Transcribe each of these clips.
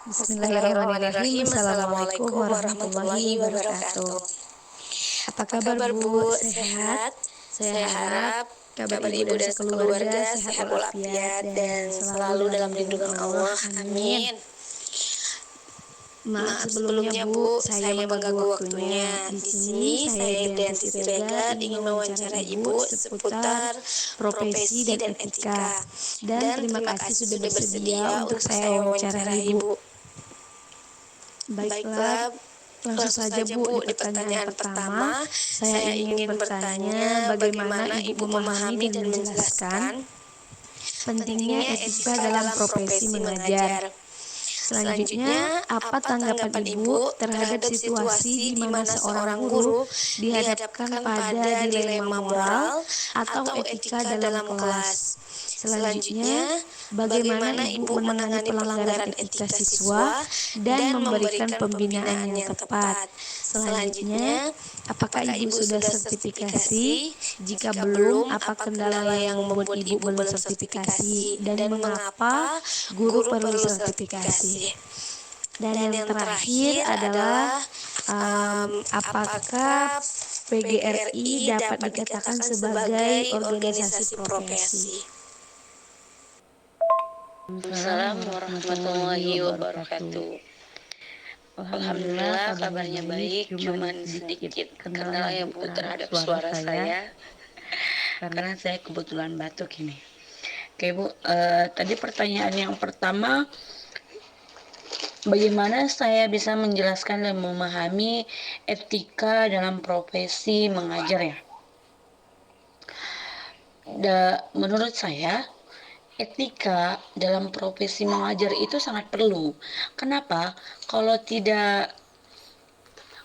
Bismillahirrahmanirrahim. Assalamualaikum Assalamualaikum warahmatullahi warahmatullahi wabarakatuh. wabarakatuh. Apa Apa kabar kabar Bu? Bu? Sehat? Sehat? Saya Saya harap harap kabar kabar Ibu Ibu dan dan sekeluarga sekeluarga sehat sehat walafiat walafiat dan dan selalu selalu dalam dalam lindungan lindungan Allah. Allah. Amin. Amin. Maaf Maaf sebelumnya sebelumnya Bu, Bu, saya saya mengganggu mengganggu waktunya. waktunya. Di Di sini sini saya saya Edrianti Dianti Siregar Siregar ingin ingin mewawancara mewawancara Ibu Ibu seputar seputar profesi profesi dan dan etika. etika. Dan Dan terima terima kasih kasih sudah sudah bersedia bersedia untuk untuk saya saya wawancarai wawancarai Bu. Bu. Baiklah, Baiklah, langsung langsung saja saja Bu, di Bu, di pertanyaan pertanyaan pertama, pertama, saya saya ingin ingin bertanya bertanya bagaimana bagaimana Ibu Ibu memahami memahami dan dan menjelaskan menjelaskan pentingnya pentingnya etika etika dalam dalam profesi profesi mengajar. mengajar. Selanjutnya, Selanjutnya, apa apa tanggapan tanggapan Ibu Ibu terhadap terhadap situasi di situasi di mana mana seorang seorang guru guru dihadapkan dihadapkan pada pada dilema dilema moral moral atau atau etika etika dalam dalam kelas? kelas? Selanjutnya, Selanjutnya, bagaimana bagaimana Ibu Ibu menangani menangani pelanggaran pelanggaran etika etika siswa siswa dan dan memberikan memberikan pembinaan pembinaan yang yang tepat? tepat? Selanjutnya, Selanjutnya, apakah apakah Ibu Ibu sudah sudah sertifikasi? sertifikasi? Jika Jika belum, belum, apa apa kendala kendala yang yang membuat membuat Ibu Ibu belum belum sertifikasi? sertifikasi? Dan Dan mengapa mengapa guru guru perlu perlu sertifikasi? sertifikasi? Dan Dan yang yang terakhir terakhir adalah adalah apakah apakah PGRI PGRI dapat dapat dikatakan dikatakan sebagai sebagai organisasi organisasi profesi? profesi? Assalamualaikum warahmatullahi wabarakatuh. Alhamdulillah kabarnya baik, cuman sedikit kendala ya Bu terhadap suara saya karena saya kebetulan batuk ini. Oke Bu, tadi pertanyaan yang pertama, bagaimana saya bisa menjelaskan dan memahami etika dalam profesi mengajar ya? Menurut saya, etika dalam profesi mengajar itu sangat perlu. Kenapa? Kalau tidak,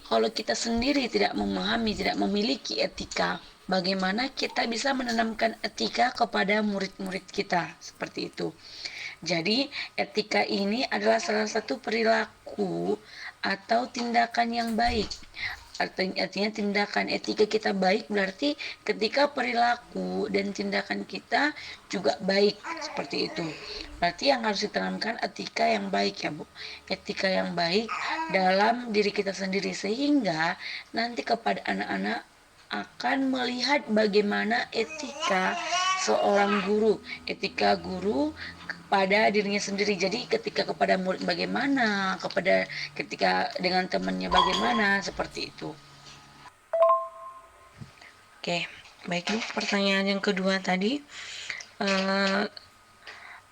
kalau kita sendiri tidak memahami, tidak memiliki etika, bagaimana kita bisa menanamkan etika kepada murid-murid kita? Seperti itu. Jadi, etika ini adalah salah satu perilaku atau tindakan yang baik. Artinya tindakan etika kita baik berarti ketika perilaku dan tindakan kita juga baik, seperti itu. Berarti yang harus ditanamkan etika yang baik ya Bu. Etika yang baik dalam diri kita sendiri sehingga nanti kepada anak-anak akan melihat bagaimana etika seorang guru, etika guru kepada dirinya sendiri. Jadi ketika kepada murid bagaimana, ketika dengan temannya bagaimana, seperti itu. Oke, baik Bu. Pertanyaan yang kedua tadi,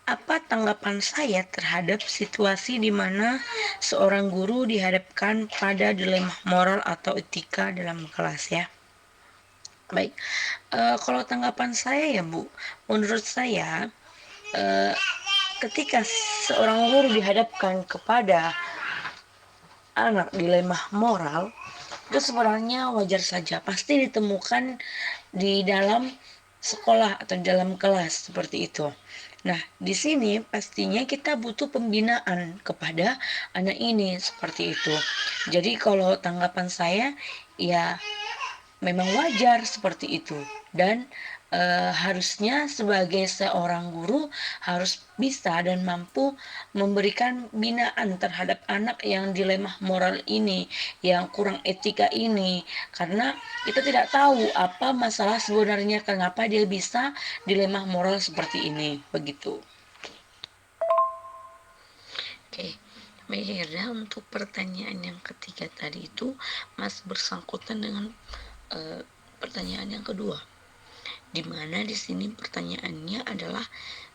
apa tanggapan saya terhadap situasi di mana seorang guru dihadapkan pada dilema moral atau etika dalam kelas ya? Baik, kalau tanggapan saya ya Bu, menurut saya ketika seorang guru dihadapkan kepada anak dilema moral, itu sebenarnya wajar saja, pasti ditemukan di dalam sekolah atau dalam kelas seperti itu. Nah, di sini pastinya kita butuh pembinaan kepada anak ini seperti itu. Jadi kalau tanggapan saya ya memang wajar seperti itu, dan harusnya sebagai seorang guru harus bisa dan mampu memberikan binaan terhadap anak yang dilema moral ini, yang kurang etika ini, karena kita tidak tahu apa masalah sebenarnya kenapa dia bisa dilema moral seperti ini, begitu. Oke, Mehera, untuk pertanyaan yang ketiga tadi itu masih bersangkutan dengan pertanyaan yang kedua, di mana di sini pertanyaannya adalah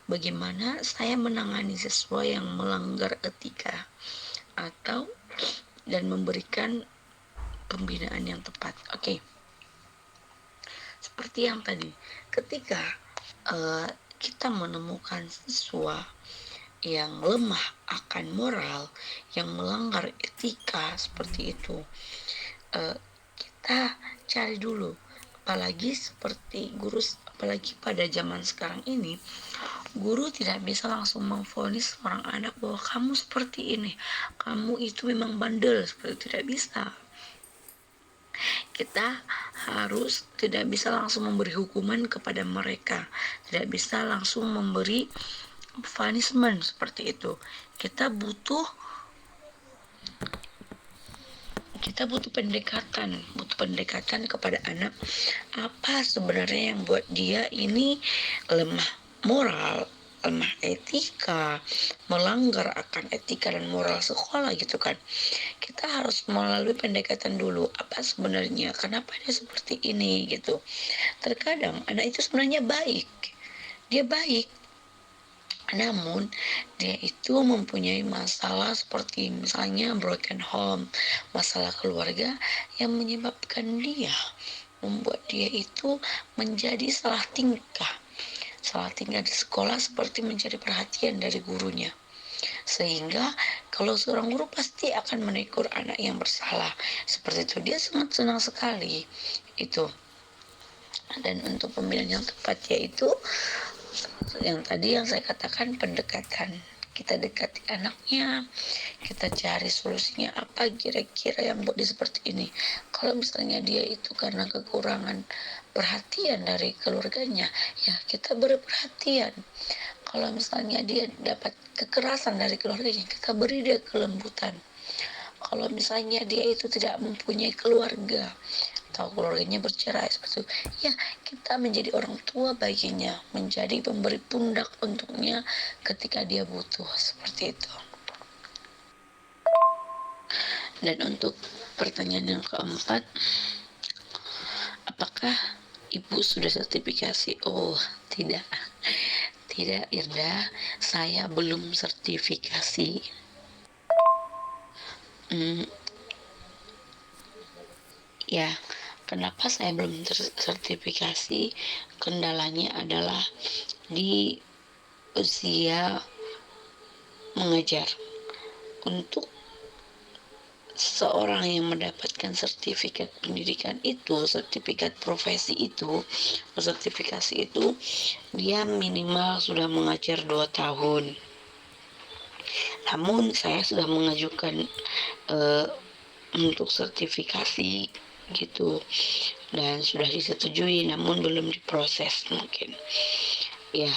bagaimana saya menangani siswa yang melanggar etika atau dan memberikan pembinaan yang tepat. Oke. Seperti yang tadi, ketika kita menemukan siswa yang lemah akan moral, yang melanggar etika seperti itu, kita cari dulu. Apalagi seperti guru, apalagi pada zaman sekarang ini, guru tidak bisa langsung memvonis seorang anak bahwa kamu seperti ini, kamu itu memang bandel, seperti itu tidak bisa. Kita harus tidak bisa langsung memberi hukuman kepada mereka, tidak bisa langsung memberi punishment seperti itu. Kita butuh kita butuh pendekatan kepada anak, apa sebenarnya yang buat dia ini lemah moral, lemah etika, melanggar akan etika dan moral sekolah gitu kan. Kita harus melalui pendekatan dulu, apa sebenarnya, kenapa dia seperti ini gitu. Terkadang anak itu sebenarnya baik, dia baik, namun dia itu mempunyai masalah seperti misalnya broken home, masalah keluarga yang menyebabkan dia, membuat dia itu menjadi salah tingkah di sekolah, seperti mencari perhatian dari gurunya. Sehingga kalau seorang guru pasti akan menegur anak yang bersalah seperti itu, dia sangat senang sekali itu. Dan untuk pemilihan yang tepat yaitu yang tadi yang saya katakan, pendekatan. Kita dekati anaknya, kita cari solusinya apa kira-kira yang buat dia seperti ini. Kalau misalnya dia itu karena kekurangan perhatian dari keluarganya, ya kita beri perhatian. Kalau misalnya dia dapat kekerasan dari keluarganya, kita beri dia kelembutan. Kalau misalnya dia itu tidak mempunyai keluarga atau keluarganya bercerai seperti itu, ya kita menjadi orang tua baginya, menjadi pemberi pundak untuknya ketika dia butuh seperti itu. Dan untuk pertanyaan yang keempat, apakah ibu sudah sertifikasi? Oh, tidak Irda, saya belum sertifikasi. Ya, kenapa saya belum tersertifikasi? Kendalanya adalah di usia mengajar. Untuk seorang yang mendapatkan sertifikat pendidikan itu, sertifikat profesi itu, sertifikasi itu, dia minimal sudah mengajar 2 tahun. Namun saya sudah mengajukan untuk sertifikasi gitu, dan sudah disetujui namun belum diproses mungkin ya.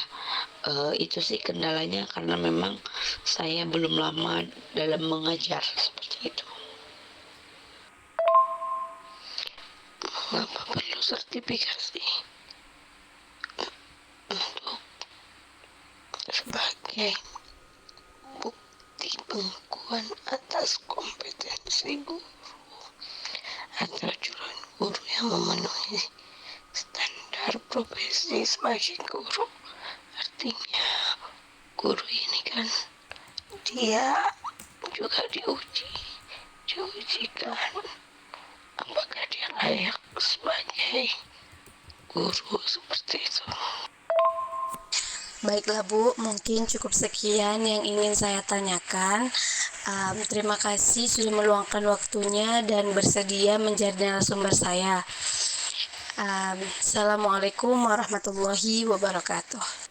Itu sih kendalanya, karena memang saya belum lama dalam mengajar seperti itu. Mengapa perlu sertifikasi? Untuk sebagai bukti pengakuan atas kompetensi guru atau calon guru yang memenuhi standar profesi sebagai guru. Artinya guru ini kan dia juga diujikan apakah dia layak sebagai guru seperti itu. Baiklah Bu, mungkin cukup sekian yang ingin saya tanyakan. Terima kasih sudah meluangkan waktunya dan bersedia menjadi narasumber saya. Assalamualaikum warahmatullahi wabarakatuh.